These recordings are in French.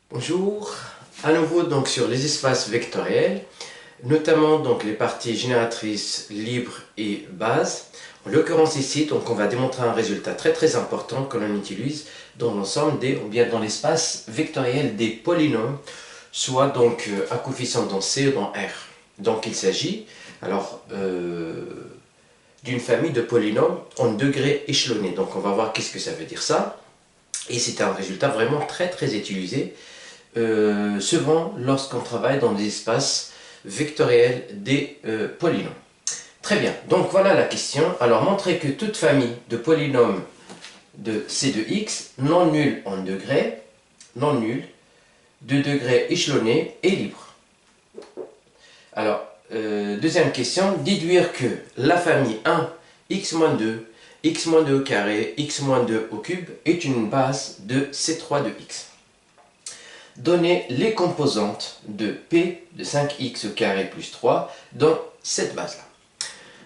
Bonjour, à nouveau donc sur les espaces vectoriels, notamment donc les parties génératrices, libres et bases. En l'occurrence ici, donc on va démontrer un résultat très important que l'on utilise dans l'ensemble des, ou bien dans l'espace vectoriel des polynômes, soit donc à coefficient dans C ou dans R. Donc il s'agit alors d'une famille de polynômes en degrés échelonnés. Donc on va voir qu'est-ce que ça veut dire ça. Et c'est un résultat vraiment très utilisé, souvent lorsqu'on travaille dans des espaces vectoriels des polynômes. Très bien, donc voilà la question. Alors montrer que toute famille de polynômes de C de x, non nuls en degrés, non nuls, de degrés échelonnés et libre. Alors, deuxième question, déduire que la famille 1, x-2, x-2 au carré, x-2 au cube est une base de C3 de x. Donner les composantes de P de 5x au carré plus 3 dans cette base-là.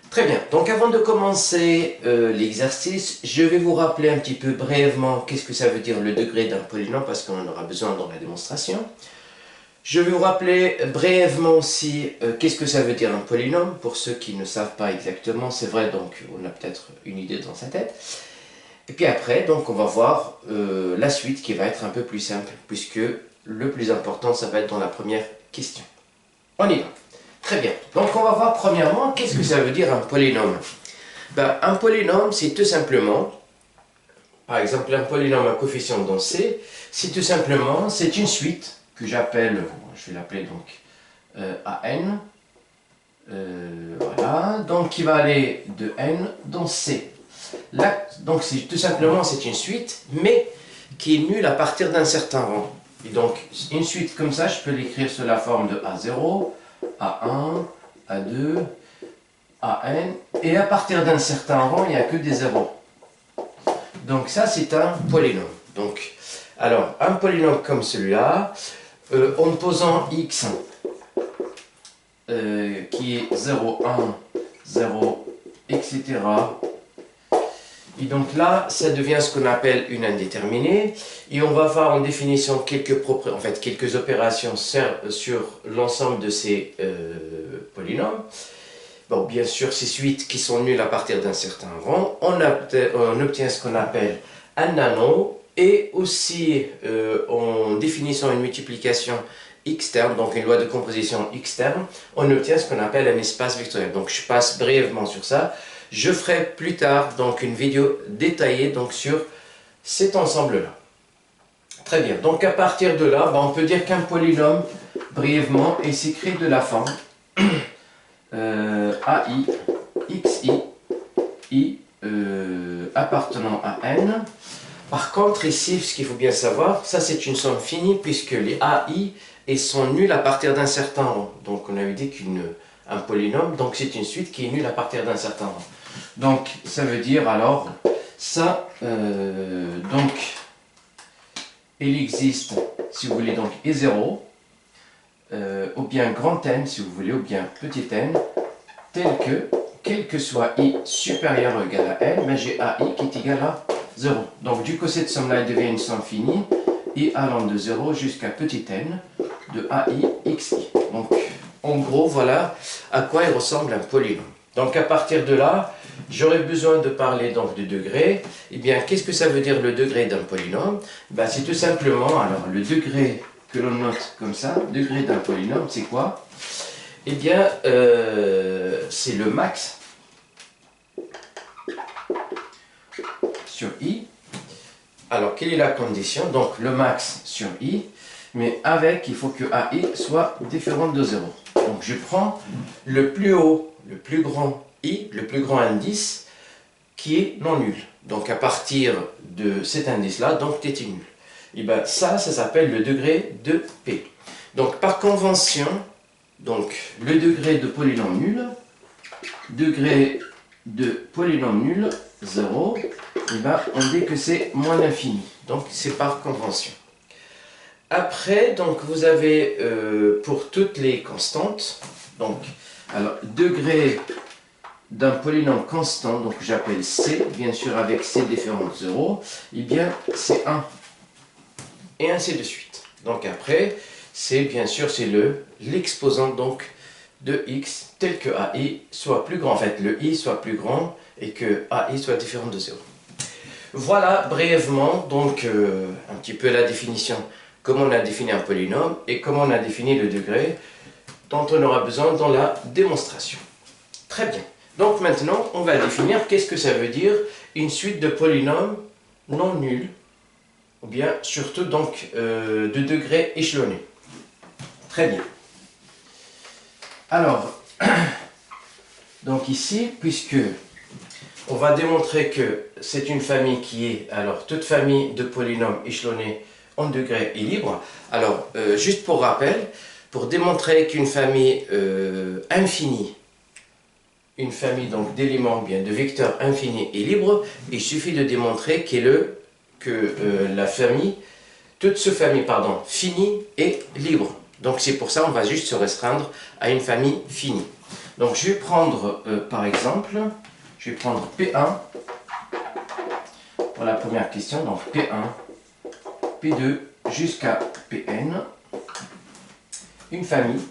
Très bien, donc avant de commencer l'exercice, je vais vous rappeler un petit peu brièvement qu'est-ce que ça veut dire le degré d'un polynôme parce qu'on en aura besoin dans la démonstration. Je vais vous rappeler brièvement aussi qu'est-ce que ça veut dire un polynôme, pour ceux qui ne savent pas exactement, c'est vrai, donc on a peut-être une idée dans sa tête. Et puis après, donc on va voir la suite qui va être un peu plus simple, puisque le plus important, ça va être dans la première question. On y va. Très bien. Donc on va voir premièrement, qu'est-ce que ça veut dire un polynôme? Ben, un polynôme, c'est tout simplement, par exemple, un polynôme à coefficient dans C, c'est tout simplement, c'est une suite que j'appelle, je vais l'appeler donc AN, voilà, donc qui va aller de N dans C. Là, donc tout simplement c'est une suite, mais qui est nulle à partir d'un certain rang. Et donc une suite comme ça, je peux l'écrire sous la forme de A0, A1, A2, AN, et à partir d'un certain rang, il n'y a que des zéros. Donc ça c'est un polynôme. Donc, alors un polynôme comme celui-là, en posant x qui est 0, 1, 0, etc. Et donc là, ça devient ce qu'on appelle une indéterminée. Et on va voir en définition quelques opérations sur l'ensemble de ces polynômes. Bon, bien sûr, ces suites qui sont nulles à partir d'un certain rang, on obtient ce qu'on appelle un nano. Et aussi, en définissant une multiplication externe, donc une loi de composition externe, on obtient ce qu'on appelle un espace vectoriel. Donc je passe brièvement sur ça. Je ferai plus tard donc une vidéo détaillée donc, sur cet ensemble-là. Très bien, donc à partir de là, on peut dire qu'un polynôme, brièvement, est écrit de la forme AI, XI, I appartenant à N. Par contre, ici, ce qu'il faut bien savoir, ça c'est une somme finie puisque les AI sont nuls à partir d'un certain rang. Donc on avait dit qu'un polynôme, donc c'est une suite qui est nulle à partir d'un certain rang. Donc ça veut dire alors, ça, donc, il existe, si vous voulez, donc E0, ou bien grand N, si vous voulez, ou bien petit n, tel que, quel que soit I supérieur ou égal à N, mais j'ai AI qui est égal à 0. Donc du coup cette somme-là devient une somme finie, I allant de 0 jusqu'à petit n de AI xi. Donc en gros voilà à quoi il ressemble un polynôme. Donc à partir de là, j'aurais besoin de parler donc de degré. Eh bien qu'est-ce que ça veut dire le degré d'un polynôme? Ben, c'est tout simplement, alors le degré que l'on note comme ça, degré d'un polynôme, c'est quoi? Eh bien c'est le max sur I. Alors, quelle est la condition? Donc, le max sur I, mais avec, il faut que AI soit différent de 0. Donc, je prends le plus haut, le plus grand I, le plus grand indice, qui est non nul. Donc, à partir de cet indice-là, donc, t est nul. Et bien, ça s'appelle le degré de P. Donc, par convention, donc, le degré de polynôme nul, degré de polynôme nul, 0, et ben on dit que c'est moins l'infini. Donc c'est par convention. Après, donc vous avez pour toutes les constantes, donc alors degré d'un polynôme constant, donc j'appelle C, bien sûr avec C différent de 0, et bien c'est 1. Et ainsi de suite. Donc après, c'est bien sûr c'est l'exposant donc de x tel que AI soit plus grand, en fait le i soit plus grand et que AI soit différent de 0. Voilà brièvement donc un petit peu la définition, comment on a défini un polynôme et comment on a défini le degré dont on aura besoin dans la démonstration. Très bien. Donc maintenant, on va définir qu'est-ce que ça veut dire une suite de polynômes non nuls, ou bien surtout donc de degrés échelonnés. Très bien. Alors, donc ici, puisque on va démontrer que c'est une famille qui est, alors toute famille de polynômes échelonnés en degrés est libre. Alors, juste pour rappel, pour démontrer qu'une famille infinie, une famille donc d'éléments, bien de vecteurs infinis est libre, il suffit de démontrer que la famille, toute ce famille, pardon, finie est libre. Donc c'est pour ça on va juste se restreindre à une famille finie. Donc je vais prendre par exemple, je vais prendre P1 pour la première question, donc P1, P2 jusqu'à Pn, une famille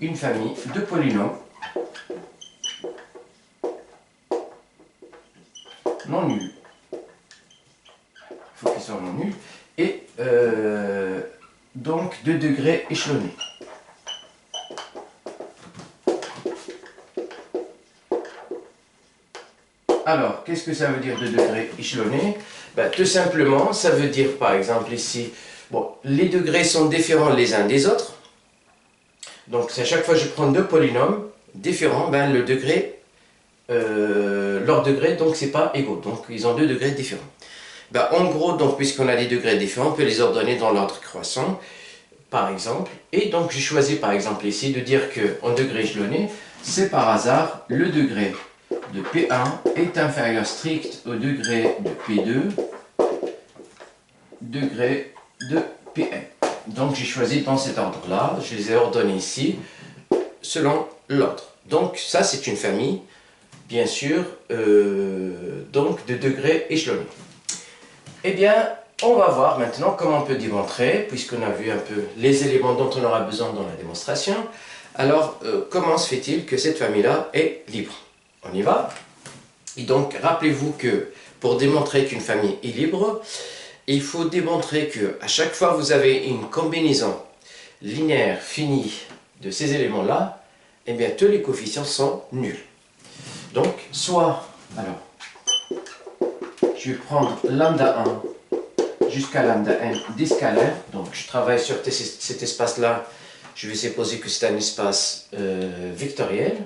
de polynômes non nuls. Il faut qu'ils soient non nuls. Et donc de degrés échelonnés. Alors, qu'est-ce que ça veut dire de degrés échelonnés? Ben, tout simplement, ça veut dire par exemple ici, bon, les degrés sont différents les uns des autres. Donc, à chaque fois que je prends deux polynômes différents, ben, le degré, leur degré, donc, c'est pas égaux. Donc, ils ont deux degrés différents. Ben, en gros, donc, puisqu'on a des degrés différents, on peut les ordonner dans l'ordre croissant, par exemple. Et donc, j'ai choisi, par exemple, ici, de dire qu'en degré échelonné, c'est par hasard le degré de P1 est inférieur strict au degré de P2, degré de Pn. Donc, j'ai choisi dans cet ordre-là, je les ai ordonnés ici, selon l'ordre. Donc, ça, c'est une famille, bien sûr, donc de degrés échelonnés. Eh bien, on va voir maintenant comment on peut démontrer, puisqu'on a vu un peu les éléments dont on aura besoin dans la démonstration. Alors, comment se fait-il que cette famille-là est libre? On y va. Et donc, rappelez-vous que pour démontrer qu'une famille est libre, il faut démontrer que à chaque fois que vous avez une combinaison linéaire finie de ces éléments-là, eh bien, tous les coefficients sont nuls. Donc, soit, alors, je vais prendre lambda 1 jusqu'à lambda n des scalaires. Donc, je travaille sur cet espace-là. Je vais supposer que c'est un espace vectoriel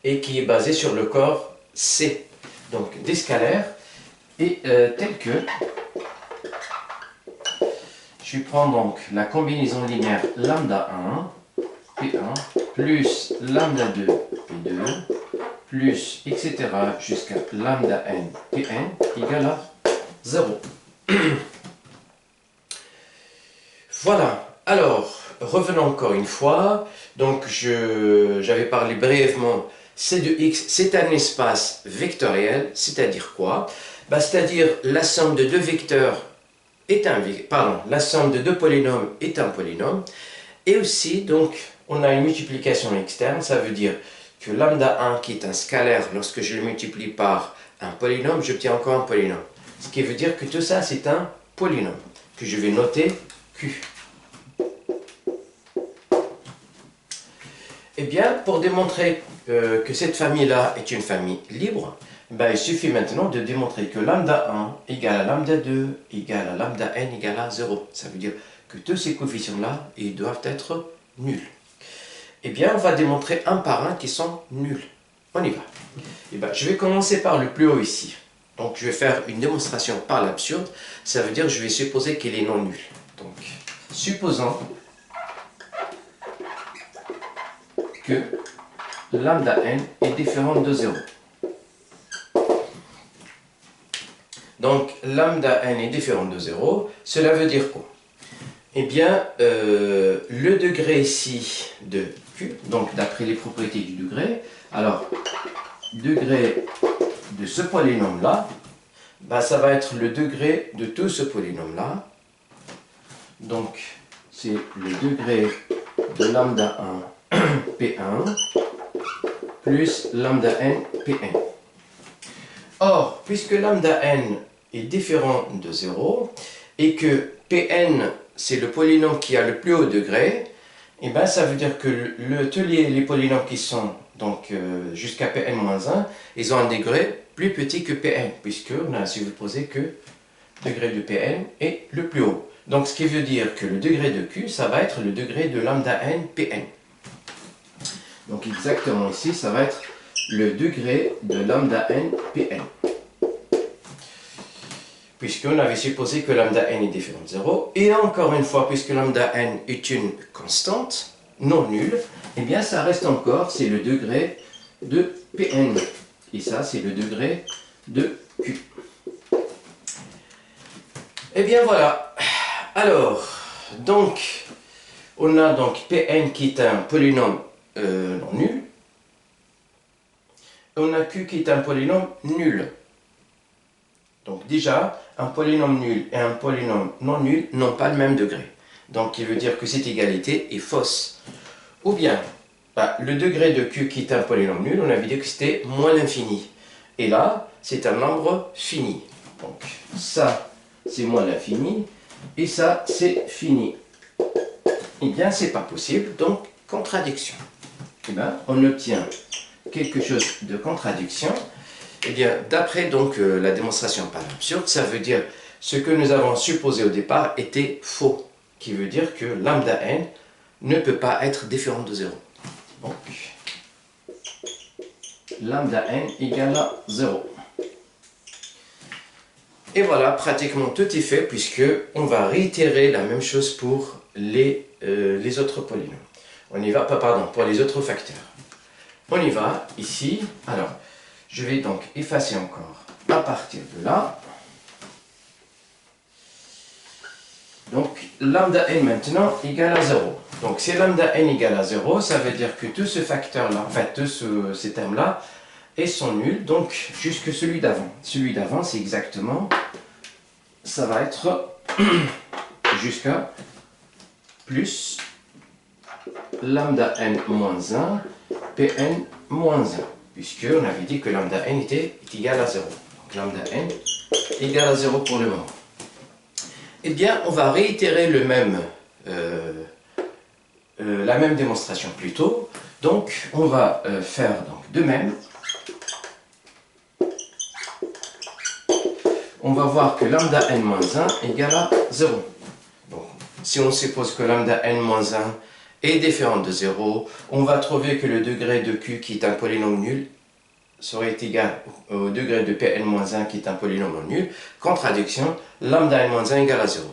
et qui est basé sur le corps C. Donc, des scalaires. Et tel que, je vais prendre donc la combinaison linéaire lambda 1, P1, plus lambda 2, P2, plus, etc. jusqu'à lambda n, Pn, égale à 0. Voilà. Alors, revenons encore une fois. Donc, j'avais parlé brièvement, C de x, c'est un espace vectoriel, c'est-à-dire quoi? Ben, c'est-à-dire la somme de deux vecteurs est la somme de deux polynômes est un polynôme. Et aussi, donc, on a une multiplication externe, ça veut dire que lambda 1, qui est un scalaire, lorsque je le multiplie par un polynôme, j'obtiens encore un polynôme. Ce qui veut dire que tout ça, c'est un polynôme, que je vais noter Q. Eh bien, pour démontrer que cette famille-là est une famille libre, ben, il suffit maintenant de démontrer que lambda 1 égale à lambda 2 égale à lambda n égale à 0. Ça veut dire que tous ces coefficients-là, ils doivent être nuls. Eh bien, on va démontrer un par un qui sont nuls. On y va. Eh bien, je vais commencer par le plus haut ici. Donc, je vais faire une démonstration par l'absurde. Ça veut dire que je vais supposer qu'il est non nul. Donc, supposons que lambda n est différent de 0. Donc, lambda n est différent de 0. Cela veut dire quoi? Eh bien, le degré ici de Q, donc d'après les propriétés du degré, alors, degré de ce polynôme-là, bah, ça va être le degré de tout ce polynôme-là. Donc, c'est le degré de lambda 1 P1 plus lambda n Pn. Or, puisque lambda n est différent de 0 et que Pn c'est le polynôme qui a le plus haut degré, et ben ça veut dire que les polynômes qui sont donc jusqu'à Pn-1, ils ont un degré plus petit que Pn, puisque on a supposé que le degré de Pn est le plus haut. Donc ce qui veut dire que le degré de Q, ça va être le degré de lambda n Pn. Donc exactement ici, ça va être le degré de lambda n Pn. Puisqu'on avait supposé que lambda n est différent de 0. Et encore une fois, puisque lambda n est une constante, non nulle, eh bien ça reste encore, c'est le degré de Pn. Et ça, c'est le degré de Q. Eh bien voilà. Alors, donc, on a donc Pn qui est un polynôme non nul. On a Q qui est un polynôme nul. Donc déjà, un polynôme nul et un polynôme non nul n'ont pas le même degré. Donc il veut dire que cette égalité est fausse. Ou bien, bah, le degré de Q qui est un polynôme nul, on avait dit que c'était moins l'infini. Et là, c'est un nombre fini. Donc ça, c'est moins l'infini. Et ça, c'est fini. Eh bien, c'est pas possible, donc contradiction. Eh bien, on obtient quelque chose de contradiction. Eh bien, d'après donc la démonstration par l'absurde, ça veut dire ce que nous avons supposé au départ était faux, qui veut dire que lambda n ne peut pas être différent de 0. Donc, lambda n égale à 0. Et voilà, pratiquement tout est fait, puisque on va réitérer la même chose pour les autres polynômes. On y va, pardon, pour les autres facteurs. On y va, ici. Alors, je vais donc effacer encore à partir de là. Donc, lambda n maintenant égale à 0. Donc, si lambda n égale à 0, ça veut dire que tout ce facteur-là, en fait, tous ces termes-là, sont nuls. Donc, jusque celui d'avant. Celui d'avant, c'est exactement, ça va être jusqu'à plus lambda n moins 1, Pn moins 1. Puisqu'on avait dit que lambda n est égal à 0. Donc lambda n égale à 0 pour le moment. Eh bien, on va réitérer la même démonstration plus tôt. Donc, on va faire donc, de même. On va voir que lambda n moins 1 égale à 0. Donc, si on suppose que lambda n moins 1 est différent de 0, on va trouver que le degré de Q, qui est un polynôme nul, serait égal au degré de Pn-1 qui est un polynôme non nul. Contradiction, lambda n-1 égale à 0.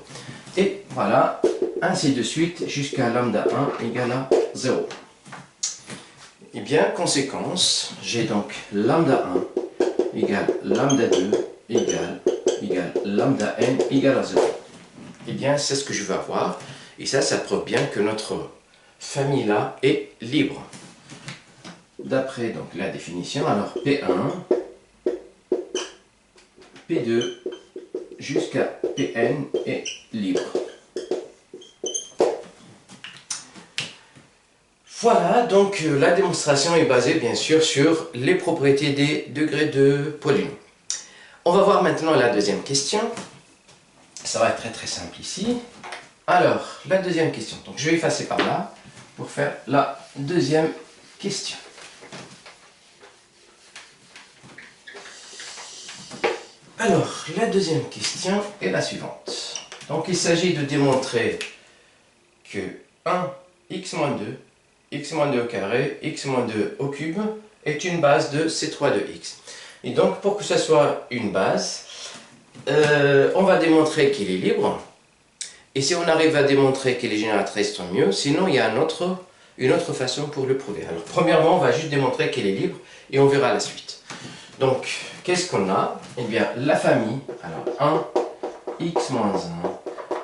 Et voilà, ainsi de suite, jusqu'à lambda 1 égale à 0. Et bien, conséquence, j'ai donc lambda 1 égale lambda 2 égale lambda n égale à 0. Et bien, c'est ce que je veux avoir. Et ça prouve bien que notre famille-là est libre. D'après donc la définition, alors P1, P2 jusqu'à Pn est libre. Voilà, donc la démonstration est basée bien sûr sur les propriétés des degrés de polynôme. On va voir maintenant la deuxième question. Ça va être très très simple ici. Alors, la deuxième question. Donc je vais effacer par là pour faire la deuxième question. Alors, la deuxième question est la suivante. Donc, il s'agit de démontrer que 1, x-2, x-2 au carré, x-2 au cube est une base de C3 de x. Et donc, pour que ce soit une base, on va démontrer qu'il est libre. Et si on arrive à démontrer qu'il est génératrice, tant mieux. Sinon, il y a une autre façon pour le prouver. Alors, premièrement, on va juste démontrer qu'il est libre et on verra la suite. Donc, qu'est-ce qu'on a? Eh bien, la famille, alors 1, x-1,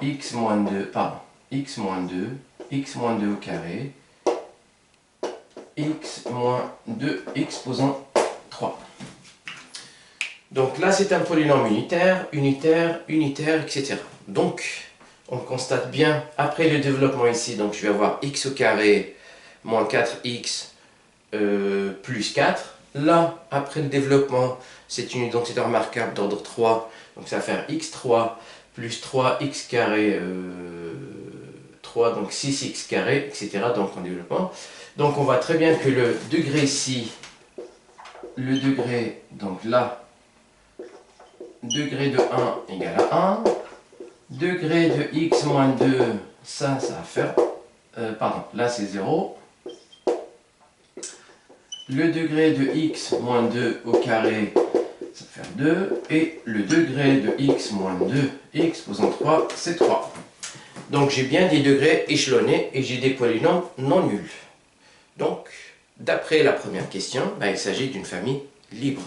x-2, pardon, x-2, x-2 au carré, x-2, x posant 3. Donc là, c'est un polynôme unitaire, unitaire, unitaire, etc. Donc, on constate bien, après le développement ici, donc je vais avoir x au carré moins 4x plus 4. Là, après le développement, c'est une identité remarquable d'ordre 3, donc ça va faire x3 plus 3x carré 3, donc 6x carré, etc. Donc en développement. Donc on voit très bien que le degré ici, le degré, donc là, degré de 1 égale à 1, degré de x moins 2, ça va faire, pardon, là c'est 0. Le degré de x moins 2 au carré, ça va faire 2. Et le degré de x moins 2, x posant 3, c'est 3. Donc j'ai bien des degrés échelonnés et j'ai des polynômes non nuls. Donc, d'après la première question, il s'agit d'une famille libre.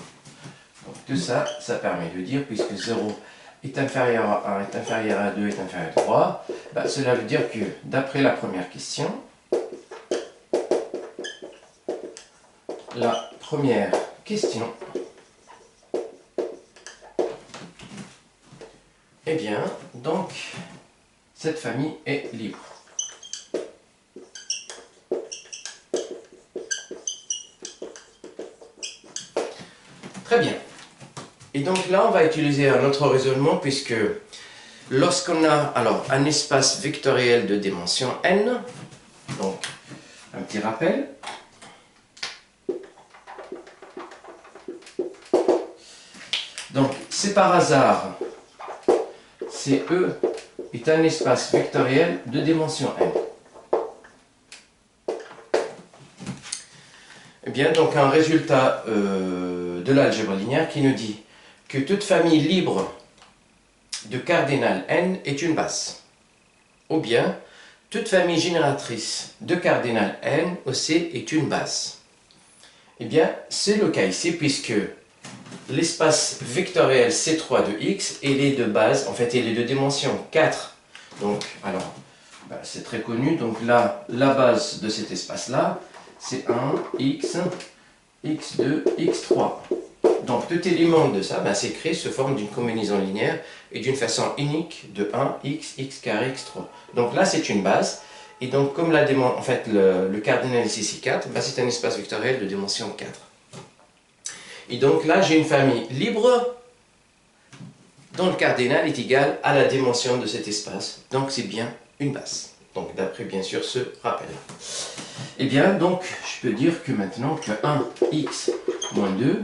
Donc tout ça, ça permet de dire, puisque 0 est inférieur à 1, est inférieur à 2, est inférieur à 3, cela veut dire que, d'après la première question, eh bien, donc, cette famille est libre. Très bien. Et donc là, on va utiliser un autre raisonnement, puisque lorsqu'on a alors un espace vectoriel de dimension n, donc un petit rappel, donc c'est par hasard, CE est un espace vectoriel de dimension n. Eh bien, donc un résultat de l'algèbre linéaire qui nous dit que toute famille libre de cardinal n est une base. Ou bien, toute famille génératrice de cardinal n aussi est une base. Eh bien, c'est le cas ici, puisque l'espace vectoriel C3 de x, il est de base, en fait, il est de dimension 4. Donc, alors, c'est très connu. Donc là, la base de cet espace-là, c'est 1, x, x2, x3. Donc, tout élément de ça s'écrit sous forme d'une combinaison linéaire et d'une façon unique de 1x, x carré, x3. Donc là, c'est une base. Et donc, comme en fait, le cardinal ici, c'est 4, c'est un espace vectoriel de dimension 4. Et donc là, j'ai une famille libre dont le cardinal est égal à la dimension de cet espace. Donc, c'est bien une base. Donc, d'après, bien sûr, ce rappel. Eh bien, donc, je peux dire que maintenant que 1x moins 2,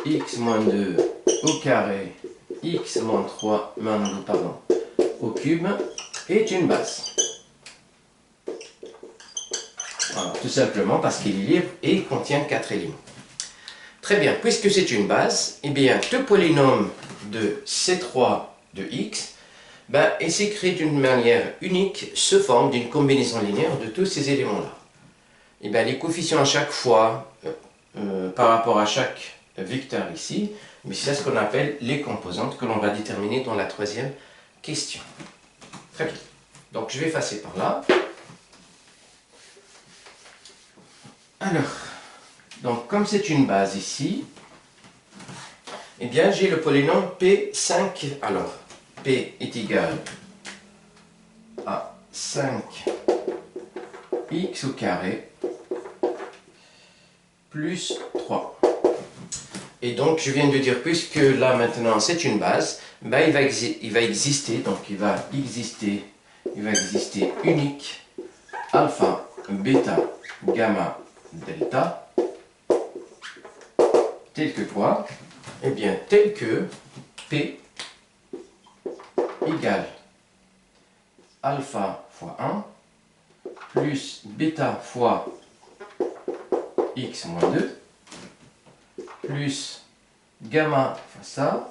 x moins 2 au carré, x moins 3, pardon, au cube, est une base. Voilà, tout simplement parce qu'il est libre et contient 4 éléments. Très bien, puisque c'est une base, eh bien, tout polynôme de C3 de x, il s'écrit d'une manière unique sous forme d'une combinaison linéaire de tous ces éléments-là. Eh bien, les coefficients à chaque fois, par rapport à chaque vecteur ici, mais c'est ce qu'on appelle les composantes que l'on va déterminer dans la troisième question. Très bien. Donc, je vais effacer par là. Alors, donc, comme c'est une base ici, eh bien, j'ai le polynôme P5. Alors, P est égal à 5x au carré plus 3. Et donc, je viens de dire, puisque là, maintenant, c'est une base, il va exister, donc il va exister unique, alpha, bêta, gamma, delta, tel que quoi? Eh bien, tel que P égale alpha fois 1 plus bêta fois x moins 2 plus gamma fois ça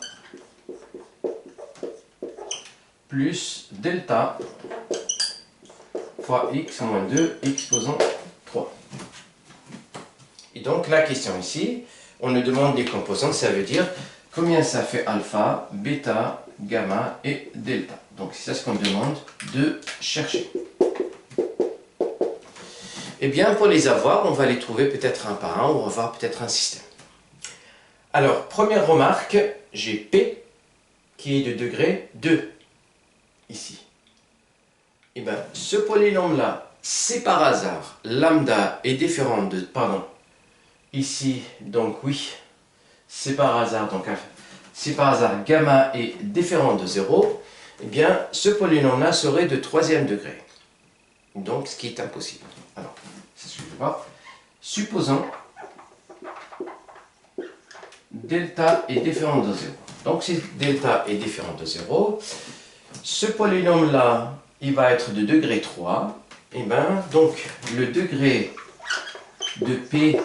plus delta fois x moins 2 x posant 3. Et donc la question ici, on nous demande des composantes, ça veut dire combien ça fait alpha, bêta, gamma et delta. Donc c'est ça ce qu'on demande de chercher. Eh bien pour les avoir, on va les trouver peut-être un par un ou on va voir peut-être un système. Alors, première remarque, j'ai P qui est de degré 2, ici. Et bien, ce polynôme-là, c'est par hasard, lambda est différent de, pardon, ici, donc oui, c'est par hasard, donc si par hasard gamma est différent de 0, eh bien, ce polynôme-là serait de troisième degré. Donc, ce qui est impossible. Alors, c'est ce que je vais voir. Supposons delta est différent de 0. Donc, si delta est différent de 0, ce polynôme-là, il va être de degré 3. Et bien, donc, le degré de P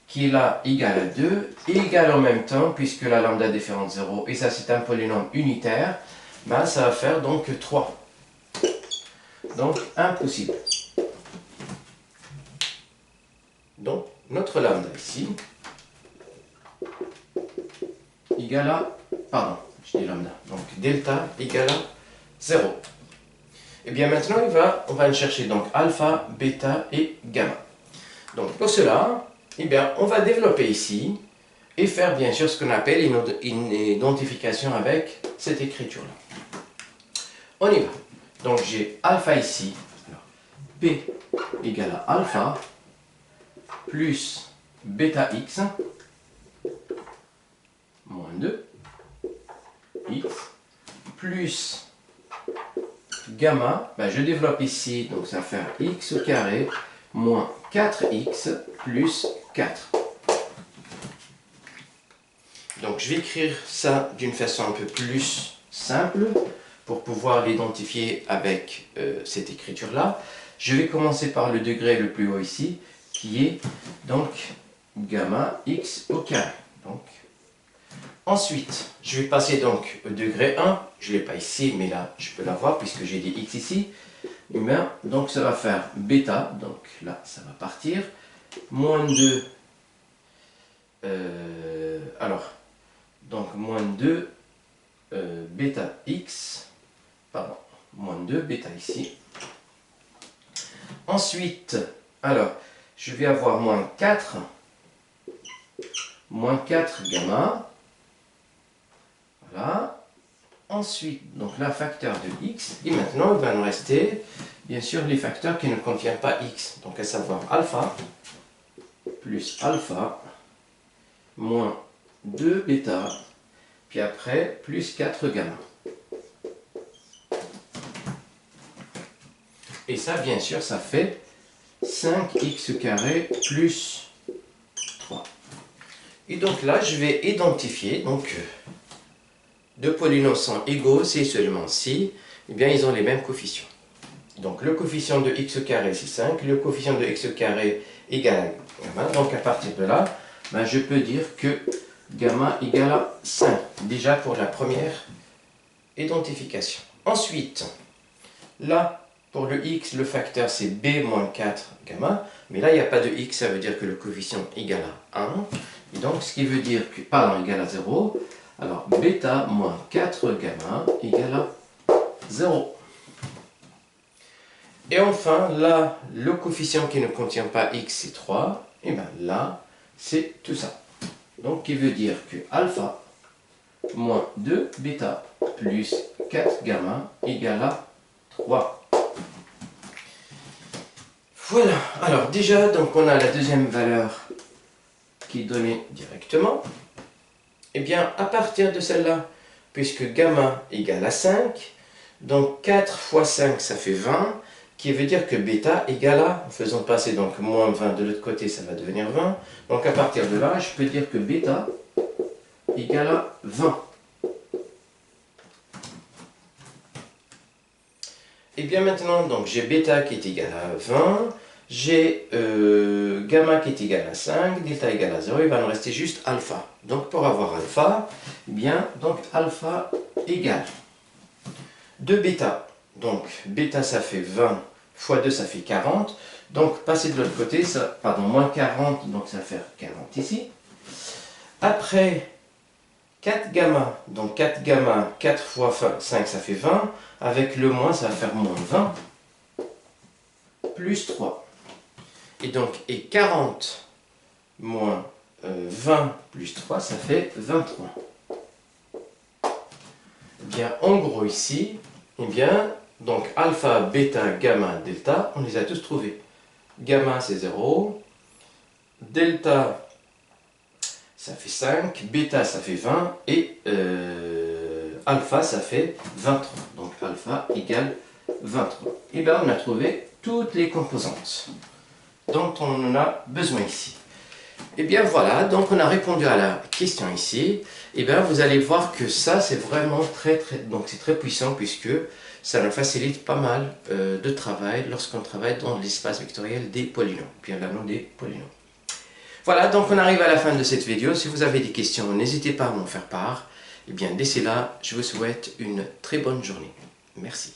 qui est là égal à 2 est égal en même temps, puisque la lambda est différente de 0, et ça c'est un polynôme unitaire, ben, ça va faire donc 3. Donc, impossible. Donc, notre lambda ici, égale à, pardon, je dis lambda, donc delta égale à 0. Et bien maintenant, on va chercher donc alpha, bêta et gamma. Donc pour cela, eh bien, on va développer ici et faire bien sûr ce qu'on appelle une identification avec cette écriture-là. On y va. Donc j'ai alpha ici, alors, P égale à alpha plus bêta x moins 2 x plus gamma, ben je développe ici, donc ça va faire x au carré moins 4x plus 4. Donc je vais écrire ça d'une façon un peu plus simple pour pouvoir l'identifier avec cette écriture-là. Je vais commencer par le degré le plus haut ici, qui est donc gamma x au carré. Donc, ensuite, je vais passer donc au degré 1. Je ne l'ai pas ici, mais là, je peux l'avoir puisque j'ai des x ici. Et bien, donc ça va faire bêta, donc là, ça va partir. Moins 2, alors, donc moins 2 bêta x, pardon, moins 2 bêta ici. Ensuite, alors, je vais avoir moins 4 gamma. Voilà. Ensuite, donc là, facteur de x. Et maintenant, il va nous rester, bien sûr, les facteurs qui ne contiennent pas x. Donc, à savoir alpha plus alpha moins 2 bêta, puis après, plus 4 gamma. Et ça, bien sûr, ça fait 5x carré plus 3. Et donc là, je vais identifier, donc, deux polynômes sont égaux si et seulement si, eh bien, ils ont les mêmes coefficients. Donc, le coefficient de x carré, c'est 5, le coefficient de x carré égale à gamma. Donc, à partir de là, ben, je peux dire que gamma égale à 5, déjà pour la première identification. Ensuite, là, pour le x, le facteur c'est b moins 4 gamma, mais là il n'y a pas de x, ça veut dire que le coefficient égale à 1, et donc ce qui veut dire que, pardon, égale à 0, alors bêta moins 4 gamma égale à 0. Et enfin, là, le coefficient qui ne contient pas x c'est 3, et bien là, c'est tout ça. Donc qui veut dire que alpha moins 2 bêta plus 4 gamma égale à 3. Voilà, alors déjà, donc on a la deuxième valeur qui est donnée directement. Et bien, à partir de celle-là, puisque gamma égale à 5, donc 4 fois 5, ça fait 20, qui veut dire que bêta égale à, en faisant passer donc moins 20 de l'autre côté, ça va devenir 20. Donc à partir de là, je peux dire que bêta égale à 20. Et bien maintenant, donc j'ai bêta qui est égal à 20, j'ai gamma qui est égal à 5, delta égale à 0, il va nous rester juste alpha. Donc pour avoir alpha, eh bien, donc alpha égale 2 bêta. Donc bêta ça fait 20 fois 2 ça fait 40. Donc passer de l'autre côté, ça, pardon, moins 40, donc ça va faire 40 ici. Après 4 gamma, donc 4 gamma, 4 fois 5 ça fait 20. Avec le moins, ça va faire moins 20, plus 3. Et donc, et 40 moins 20 plus 3, ça fait 23. Eh bien, en gros ici, eh bien, donc alpha, bêta, gamma, delta, on les a tous trouvés. Gamma, c'est 0. Delta, ça fait 5. Bêta, ça fait 20. Et alpha, ça fait 23. Donc alpha égale 23. Et bien, on a trouvé toutes les composantes dont on en a besoin ici. Et bien voilà, donc on a répondu à la question ici. Et bien vous allez voir que ça c'est vraiment donc c'est très puissant puisque ça nous facilite pas mal de travail lorsqu'on travaille dans l'espace vectoriel des polynômes, bien l'anneau des polynômes. Voilà, donc on arrive à la fin de cette vidéo. Si vous avez des questions, n'hésitez pas à m'en faire part. Et bien d'ici là, je vous souhaite une très bonne journée. Merci.